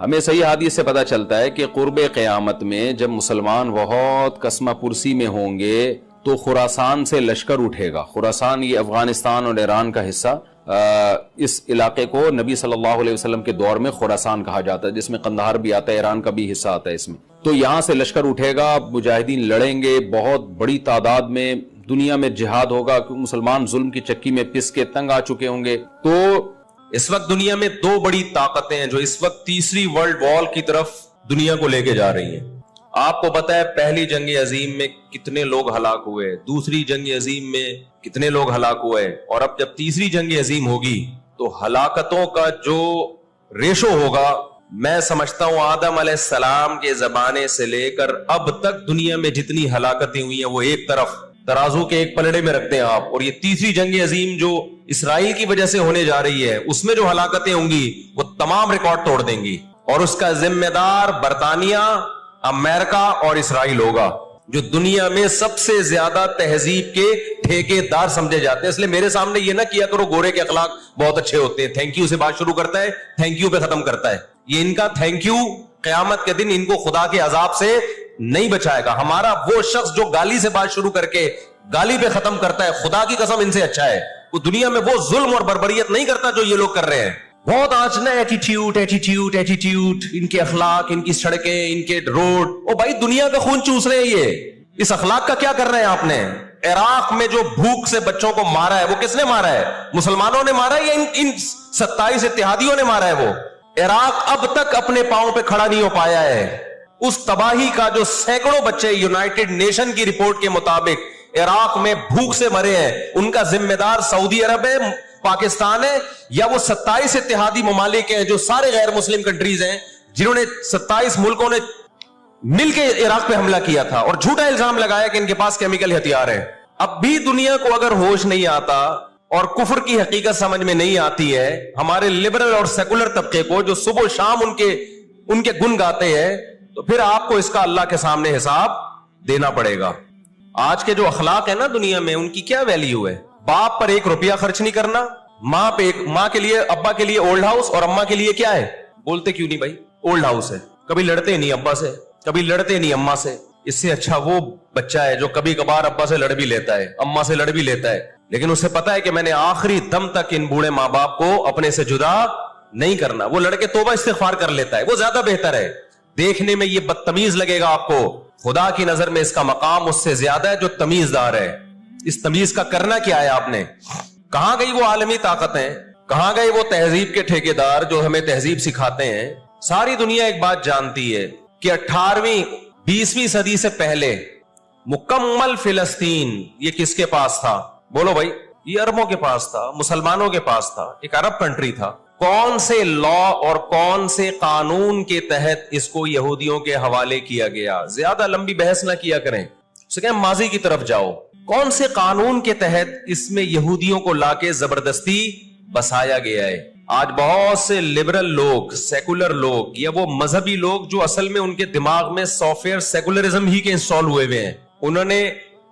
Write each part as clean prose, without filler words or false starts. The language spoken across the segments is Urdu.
ہمیں صحیح حدیث سے پتہ چلتا ہے کہ قرب قیامت میں جب مسلمان بہت کسمہ پرسی میں ہوں گے تو خراسان سے لشکر اٹھے گا. خراسان یہ افغانستان اور ایران کا حصہ، اس علاقے کو نبی صلی اللہ علیہ وسلم کے دور میں خراسان کہا جاتا ہے، جس میں قندھار بھی آتا ہے، ایران کا بھی حصہ آتا ہے اس میں. تو یہاں سے لشکر اٹھے گا، مجاہدین لڑیں گے بہت بڑی تعداد میں، دنیا میں جہاد ہوگا، مسلمان ظلم کی چکی میں پس کے تنگ آ چکے ہوں گے. تو اس وقت دنیا میں دو بڑی طاقتیں ہیں جو اس وقت تیسری ورلڈ وار کی طرف دنیا کو لے کے جا رہی ہیں. آپ کو پتا ہے پہلی جنگ عظیم میں کتنے لوگ ہلاک ہوئے، دوسری جنگ عظیم میں کتنے لوگ ہلاک ہوئے، اور اب جب تیسری جنگ عظیم ہوگی تو ہلاکتوں کا جو ریشو ہوگا، میں سمجھتا ہوں آدم علیہ السلام کے زمانے سے لے کر اب تک دنیا میں جتنی ہلاکتیں ہوئی ہیں وہ ایک طرف ترازو کے ایک پلڑے میں رکھتے ہیں آپ، اور یہ تیسری جنگ عظیم جو اسرائیل کی وجہ سے ہونے جا رہی ہے اس میں جو ہلاکتیں ہوں گی وہ تمام ریکارڈ توڑ دیں گی، اور اس کا ذمہ دار برطانیہ، امریکہ اور اسرائیل ہوگا، جو دنیا میں سب سے زیادہ تہذیب کے ٹھیکے دار سمجھے جاتے ہیں. اس لیے میرے سامنے یہ نہ کیا کرو گورے کے اخلاق بہت اچھے ہوتے ہیں، تھینک یو سے بات شروع کرتا ہے، تھینک یو پہ ختم کرتا ہے. یہ ان کا تھینک یو قیامت کے دن ان کو خدا کے عذاب سے نہیں بچائے گا. ہمارا وہ شخص جو گالی سے بات شروع کر کے گالی پہ ختم کرتا ہے، خدا کی قسم ان سے اچھا ہے. وہ دنیا میں وہ ظلم اور بربریت نہیں کرتا جو یہ لوگ کر رہے ہیں. بہت آج نا ایٹیٹیوڈ ایٹیٹیوڈ ایٹیٹیوڈ، ان کے اخلاق، ان کی سڑکیں، ان کے روڈ. او بھائی دنیا کا خون چوس رہے ہیں یہ، اس اخلاق کا کیا کر رہے ہیں آپ نے؟ عراق میں جو بھوک سے بچوں کو مارا ہے وہ کس نے مارا ہے؟ مسلمانوں نے مارا ہے یا ان 27 اتحادیوں نے مارا ہے؟ وہ عراق اب تک اپنے پاؤں پہ کھڑا نہیں ہو پایا ہے. اس تباہی کا جو سینکڑوں بچے یونائٹڈ نیشن کی رپورٹ کے مطابق عراق میں بھوک سے مرے ہیں، ان کا ذمہ دار سعودی عرب ہے، پاکستان ہے، یا وہ 27 اتحادی ممالک ہیں جو سارے غیر مسلم کنٹریز ہیں جنہوں نے 27 ملکوں نے مل کے عراق پہ حملہ کیا تھا اور جھوٹا الزام لگایا کہ ان کے پاس کیمیکل ہتھیار ہے. اب بھی دنیا کو اگر ہوش نہیں آتا اور کفر کی حقیقت سمجھ میں نہیں آتی ہے، ہمارے لبرل اور سیکولر طبقے کو جو صبح و شام ان کے گن گاتے ہیں، تو پھر آپ کو اس کا اللہ کے سامنے حساب دینا پڑے گا. آج کے جو اخلاق ہیں نا دنیا میں، ان کی کیا ویلیو ہے؟ باپ پر 1 روپیہ خرچ نہیں کرنا، ماں کے لیے، ابا کے لیے اولڈ ہاؤس، اور اماں کے لیے کیا ہے؟ بولتے کیوں نہیں بھائی؟ اولڈ ہاؤس ہے. کبھی لڑتے نہیں ابا سے، کبھی لڑتے نہیں اماں سے. اس سے اچھا وہ بچہ ہے جو کبھی کبھار ابا سے لڑ بھی لیتا ہے، اماں سے لڑ بھی لیتا ہے، لیکن اسے پتا ہے کہ میں نے آخری دم تک ان بوڑھے ماں باپ کو اپنے سے جدا نہیں کرنا. وہ لڑکے توبہ استغفار کر لیتا ہے، وہ زیادہ بہتر ہے. دیکھنے میں یہ بدتمیز لگے گا آپ کو، خدا کی نظر میں اس کا مقام اس سے زیادہ ہے جو تمیز دار ہے. اس تمیز کا کرنا کیا ہے آپ نے؟ کہاں گئی وہ عالمی طاقتیں؟ کہاں گئے وہ تہذیب کے ٹھیکیدار جو ہمیں تہذیب سکھاتے ہیں؟ ساری دنیا ایک بات جانتی ہے کہ 18ویں 20ویں صدی سے پہلے مکمل فلسطین یہ کس کے پاس تھا؟ بولو بھائی. یہ عربوں کے پاس تھا، مسلمانوں کے پاس تھا، ایک عرب کنٹری تھا. کون سے لا اور کون سے قانون کے تحت اس کو یہودیوں کے حوالے کیا گیا؟ زیادہ لمبی بحث نہ کیا کریں، اسے کہیں ماضی کی طرف جاؤ. کون سے قانون کے تحت اس میں یہودیوں کو لا کے زبردستی بسایا گیا ہے؟ آج بہت سے لبرل لوگ، سیکولر لوگ، یا وہ مذہبی لوگ جو اصل میں ان کے دماغ میں سافٹ ویئر سیکولرزم ہی کے انسٹال ہوئے ہیں، انہوں نے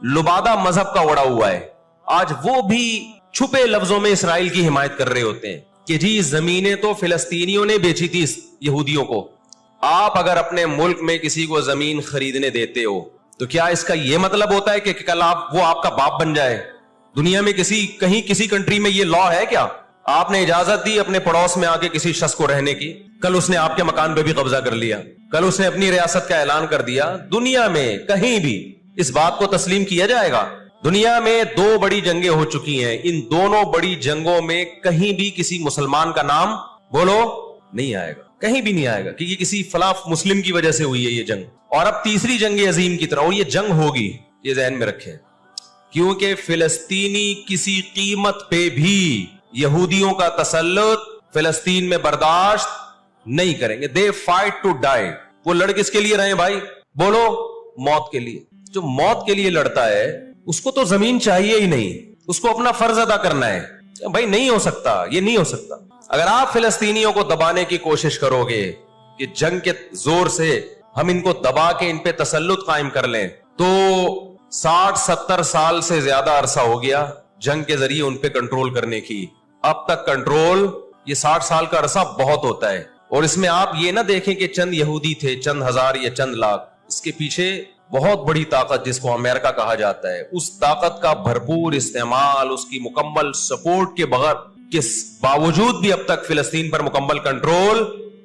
لبادہ مذہب کا وڑا ہوا ہے. آج وہ بھی چھپے لفظوں میں اسرائیل کی حمایت کر رہے ہوتے ہیں کہ جی زمینیں تو فلسطینیوں نے بیچی تھی یہودیوں کو. آپ اگر اپنے ملک میں کسی کو زمین خریدنے دیتے ہو تو کیا اس کا یہ مطلب ہوتا ہے کہ کل وہ آپ کا باپ بن جائے؟ دنیا میں کہیں کسی کنٹری میں یہ لا ہے کیا؟ آپ نے اجازت دی اپنے پڑوس میں آ کے کسی شخص کو رہنے کی، کل اس نے آپ کے مکان پہ بھی قبضہ کر لیا، کل اس نے اپنی ریاست کا اعلان کر دیا. دنیا میں کہیں بھی اس بات کو تسلیم کیا جائے گا؟ دنیا میں 2 بڑی جنگیں ہو چکی ہیں، ان دونوں بڑی جنگوں میں کہیں بھی کسی مسلمان کا نام بولو نہیں آئے گا، کہیں بھی نہیں آئے گا کہ یہ کسی فلاں مسلم کی وجہ سے ہوئی ہے یہ جنگ. اور اب تیسری جنگ عظیم کی طرح، اور یہ جنگ ہوگی، یہ ذہن میں رکھیں، کیونکہ فلسطینی کسی قیمت پہ بھی یہودیوں کا تسلط فلسطین میں برداشت نہیں کریں گے. They fight to die. وہ لڑ کس کے لیے رہے بھائی؟ بولو موت کے لیے. جو موت کے لیے لڑتا ہے اس کو تو زمین چاہیے ہی نہیں، اس کو اپنا فرض ادا کرنا ہے. بھائی نہیں ہو سکتا، یہ نہیں ہو سکتا. اگر آپ فلسطینیوں کو دبانے کی کوشش کرو گے کہ جنگ کے زور سے ہم ان کو دبا کے ان پہ تسلط قائم کر لیں، تو 60-70 سال سے زیادہ عرصہ ہو گیا جنگ کے ذریعے ان پہ کنٹرول کرنے کی. اب تک کنٹرول، یہ 60 سال کا عرصہ بہت ہوتا ہے، اور اس میں آپ یہ نہ دیکھیں کہ چند یہودی تھے، چند ہزار یا چند لاکھ، اس کے پیچھے بہت بڑی طاقت جس کو امریکہ کہا جاتا ہے، اس طاقت کا بھرپور استعمال، اس کی مکمل سپورٹ کے بغیر کے باوجود بھی اب تک فلسطین پر مکمل کنٹرول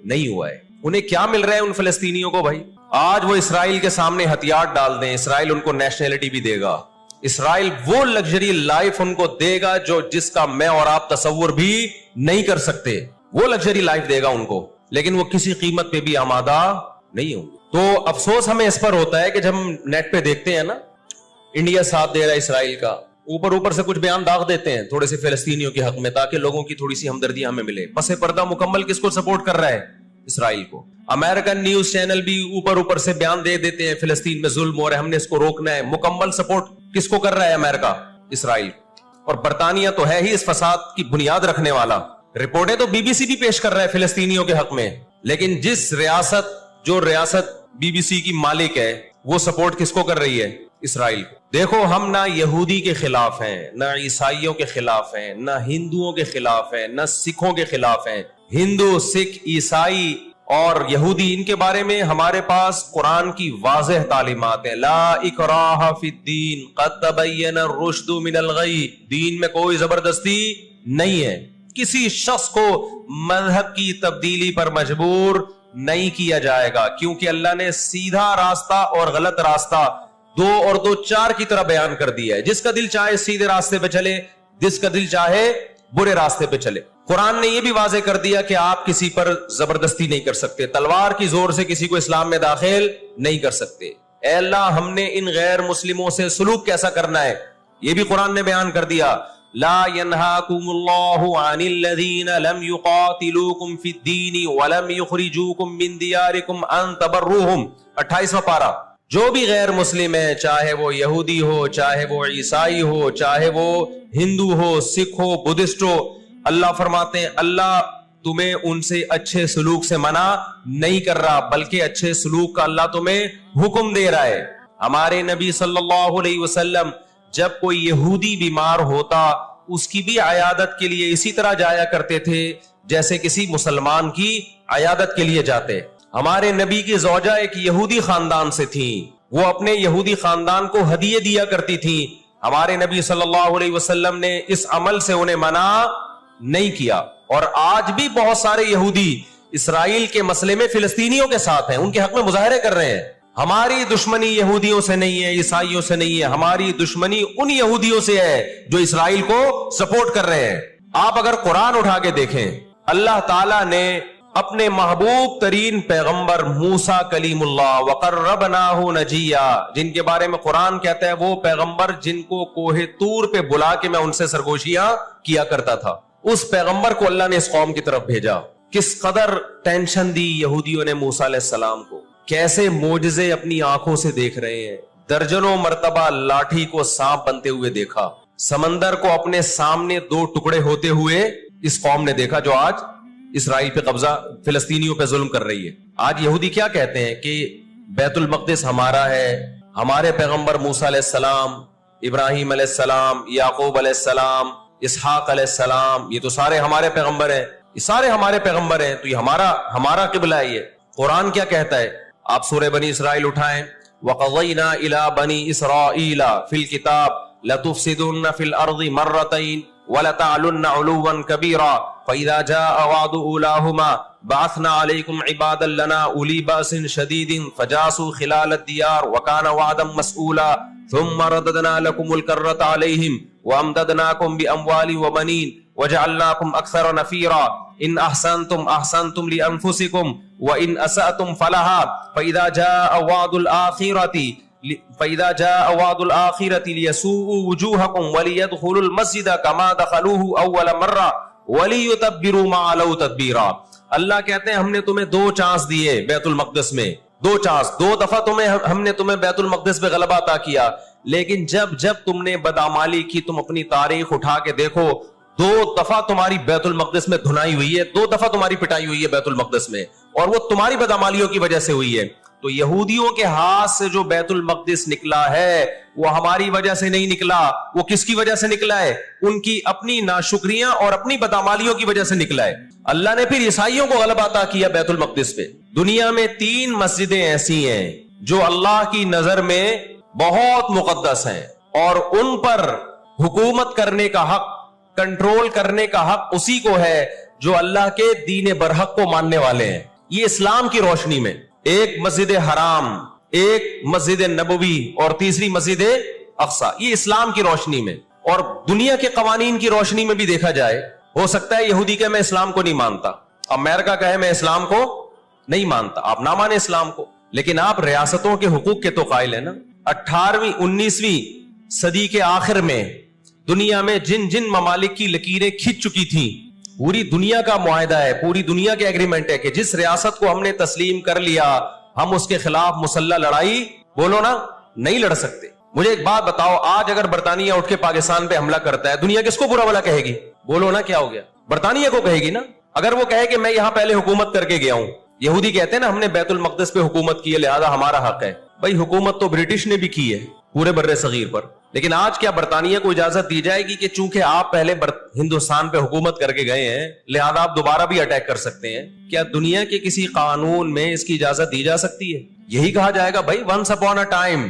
نہیں ہوا ہے۔ انہیں کیا مل رہا ہے ان فلسطینیوں کو بھائی؟ آج وہ اسرائیل کے سامنے ہتھیار ڈال دیں، اسرائیل ان کو نیشنلٹی بھی دے گا، اسرائیل وہ لگژری لائف ان کو دے گا جس کا میں اور آپ تصور بھی نہیں کر سکتے، وہ لگژری لائف دے گا ان کو، لیکن وہ کسی قیمت پہ بھی آمادہ نہیں ہوں گے۔ تو افسوس ہمیں اس پر ہوتا ہے کہ جب ہم نیٹ پہ دیکھتے ہیں نا انڈیا ساتھ دے رہا ہے اسرائیل کا، اوپر سے کچھ بیان داغ دیتے ہیں تھوڑے سے فلسطینیوں کے حق میں تاکہ لوگوں کی تھوڑی سی ہمدردی ہمیں ملے، پس پردہ مکمل کس کو سپورٹ کر رہا ہے؟ اسرائیل کو۔ امریکن نیوز چینل بھی اوپر سے بیان دے دیتے ہیں فلسطین میں ظلم ہو رہا ہے، ہم نے اس کو روکنا ہے، مکمل سپورٹ کس کو کر رہا ہے؟ امریکہ، اسرائیل۔ اور برطانیہ تو ہے ہی اس فساد کی بنیاد رکھنے والا، رپورٹیں تو بی بی سی بھی پیش کر رہا ہے فلسطینیوں کے حق میں، لیکن جو ریاست بی بی سی کی مالک ہے وہ سپورٹ کس کو کر رہی ہے؟ اسرائیل کو۔ دیکھو ہم نہ یہودی کے خلاف ہیں، نہ عیسائیوں کے خلاف ہیں، نہ ہندوؤں کے خلاف ہیں، نہ سکھوں کے خلاف ہیں۔ ہندو، سکھ، عیسائی اور یہودی، ان کے بارے میں ہمارے پاس قرآن کی واضح تعلیمات ہیں، لا اکراہ فی الدین قد تبین الرشد من الغی، دین میں کوئی زبردستی نہیں ہے، کسی شخص کو مذہب کی تبدیلی پر مجبور نہیں کیا جائے گا، کیونکہ اللہ نے سیدھا راستہ اور غلط راستہ 2 اور 2 4 کی طرح بیان کر دیا ہے۔ جس کا دل چاہے سیدھے راستے پہ چلے، جس کا دل چاہے برے راستے پہ چلے۔ قرآن نے یہ بھی واضح کر دیا کہ آپ کسی پر زبردستی نہیں کر سکتے، تلوار کی زور سے کسی کو اسلام میں داخل نہیں کر سکتے۔ اے اللہ، ہم نے ان غیر مسلموں سے سلوک کیسا کرنا ہے یہ بھی قرآن نے بیان کر دیا۔ لا ينهاكم الله عن الذين لم يقاتلوكم في الدين ولم يخرجوكم من دياركم ان تبروهم، 28واں پارہ۔ جو بھی غیر مسلم ہے، چاہے وہ یہودی ہو، چاہے وہ عیسائی ہو، چاہے وہ ہندو ہو، سکھ ہو، بدھسٹ ہو، اللہ فرماتے ہیں اللہ تمہیں ان سے اچھے سلوک سے منع نہیں کر رہا، بلکہ اچھے سلوک کا اللہ تمہیں حکم دے رہا ہے۔ ہمارے نبی صلی اللہ علیہ وسلم جب کوئی یہودی بیمار ہوتا اس کی بھی عیادت کے لیے اسی طرح جایا کرتے تھے جیسے کسی مسلمان کی عیادت کے لیے جاتے۔ ہمارے نبی کی زوجہ ایک یہودی خاندان سے تھیں، وہ اپنے یہودی خاندان کو ہدیے دیا کرتی تھیں، ہمارے نبی صلی اللہ علیہ وسلم نے اس عمل سے انہیں منع نہیں کیا۔ اور آج بھی بہت سارے یہودی اسرائیل کے مسئلے میں فلسطینیوں کے ساتھ ہیں، ان کے حق میں مظاہرے کر رہے ہیں۔ ہماری دشمنی یہودیوں سے نہیں ہے، عیسائیوں سے نہیں ہے، ہماری دشمنی ان یہودیوں سے ہے جو اسرائیل کو سپورٹ کر رہے ہیں۔ آپ اگر قرآن اٹھا کے دیکھیں، اللہ تعالیٰ نے اپنے محبوب ترین پیغمبر موسیٰ کلیم اللہ وقربناہ نجیہ، جن کے بارے میں قرآن کہتا ہے وہ پیغمبر جن کو کوہ طور پہ بلا کے میں ان سے سرگوشیاں کیا کرتا تھا، اس پیغمبر کو اللہ نے اس قوم کی طرف بھیجا۔ کس قدر ٹینشن دی یہودیوں نے موسیٰ علیہ السلام کو، کیسے معجزے اپنی آنکھوں سے دیکھ رہے ہیں، درجنوں مرتبہ لاٹھی کو سانپ بنتے ہوئے دیکھا، سمندر کو اپنے سامنے 2 ٹکڑے ہوتے ہوئے اس قوم نے دیکھا جو آج اسرائیل پہ قبضہ، فلسطینیوں پہ ظلم کر رہی ہے۔ آج یہودی کیا کہتے ہیں کہ بیت المقدس ہمارا ہے، ہمارے پیغمبر موسیٰ علیہ السلام، ابراہیم علیہ السلام، یعقوب علیہ السلام، اسحاق علیہ السلام، یہ تو سارے ہمارے پیغمبر ہیں، یہ سارے ہمارے پیغمبر ہیں، تو یہ ہمارا قبلہ ہے۔ یہ قرآن کیا کہتا ہے؟ آپ سورہ بنی اسرائیل اٹھائیں، وَقَضَيْنَا إِلَىٰ بَنِي إِسْرَائِيلَ فِي الْكِتَابِ لَتُفْسِدُنَّ فِي الْأَرْضِ مَرَّتَيْنِ وَلَتَعْلُنَّ عُلُوًّا كَبِيرًا فَإِذَا جَاءَ وَعْدُ أُولَاهُمَا بَعَثْنَا عَلَيْكُمْ عِبَادًا لَنَا أُولِي بَأْسٍ شَدِيدٍ فَجَاسُوا خِلَالَ الدِّيَارِ وَكَانَ وَعْدًا مَسْئُولًا ثُمَّ رَدَدْنَا لَكُمُ الْكَرَّةَ عَلَيْهِمْ وَأَمْدَدْنَاكُمْ بِأَمْوَالٍ وَبَنِينَ وَجَعَلْنَاكُمْ أَكْثَرَ نَفِيرًا إِنْ أَحْسَنْتُمْ أَحْسَنْتُمْ لِأَنفُسِكُمْ وَإِنْ أَسَأْتُمْ فَلَهَا فَإِذَا جَاءَ وَعْدُ الْآخِرَةِ لِيَسُوءُوا وُجُوهَكُمْ وَلِيَدْخُلُوا الْمَسْجِدَ كَمَا دَخَلُوهُ أَوَّلَ مَرَّةٍ وَلِيُتَبِّرُوا مَا عَلَوْا تَتْبِيرًا۔ اللہ کہتے ہیں ہم نے تمہیں 2 چانس دیے بیت المقدس میں، 2 چانس، 2 دفعہ ہم نے تمہیں بیت المقدس پہ غلبہ عطا کیا، لیکن جب تم نے بدعمالی کی، تم اپنی تاریخ اٹھا کے دیکھو، 2 دفعہ تمہاری بیت المقدس میں دھنائی ہوئی ہے، 2 دفعہ تمہاری پٹائی ہوئی ہے بیت المقدس میں، اور وہ تمہاری بدعمالیوں کی وجہ سے ہوئی ہے۔ تو یہودیوں کے ہاتھ سے جو بیت المقدس نکلا ہے وہ ہماری وجہ سے نہیں نکلا, وہ کس کی وجہ سے نکلا ہے؟ ان کی اپنی ناشکریاں اور اپنی بدعمالیوں کی وجہ سے نکلا ہے. اللہ نے پھر عیسائیوں کو غلبہ عطا کیا بیت المقدس پہ. دنیا میں 3 مسجدیں ایسی ہیں جو اللہ کی نظر میں بہت مقدس ہیں, اور ان پر حکومت کرنے کا حق, کنٹرول کرنے کا حق اسی کو ہے جو اللہ کے دین برحق کو ماننے والے ہیں. یہ اسلام کی روشنی میں, ایک مسجد حرام, ایک مسجد نبوی اور تیسری مسجد اقصی, یہ اسلام کی روشنی میں. اور دنیا کے قوانین کی روشنی میں بھی دیکھا جائے, ہو سکتا ہے یہودی کہ میں اسلام کو نہیں مانتا, امریکہ کہے میں اسلام کو نہیں مانتا, آپ نہ مانیں اسلام کو, لیکن آپ ریاستوں کے حقوق کے تو قائل ہیں نا. 18ویں 19ویں صدی کے آخر میں دنیا میں جن جن ممالک کی لکیریں کھنچ چکی تھیں, پوری دنیا کا معاہدہ ہے, پوری دنیا کے ایگریمنٹ ہے کہ جس ریاست کو ہم نے تسلیم کر لیا ہم اس کے خلاف مسلح لڑائی, بولو نا, نہیں لڑ سکتے. مجھے ایک بات بتاؤ, آج اگر برطانیہ اٹھ کے پاکستان پہ حملہ کرتا ہے, دنیا کس کو برا بھلا کہے گی؟ بولو نا, کیا ہو گیا؟ برطانیہ کو کہے گی نا. اگر وہ کہے کہ میں یہاں پہلے حکومت کر کے گیا ہوں, یہودی کہتے ہیں نا ہم نے بیت المقدس پہ حکومت کی ہے لہذا ہمارا حق ہے. بھائی حکومت تو برٹش نے بھی کی ہے پورے بر صغیر پر, لیکن آج کیا برطانیہ کو اجازت دی جائے گی کہ چونکہ آپ پہلے ہندوستان پہ حکومت کر کے گئے ہیں لہذا آپ دوبارہ بھی اٹیک کر سکتے ہیں؟ کیا دنیا کے کسی قانون میں اس کی اجازت دی جا سکتی ہے؟ یہی کہا جائے گا بھائی ونس اپون اے ٹائم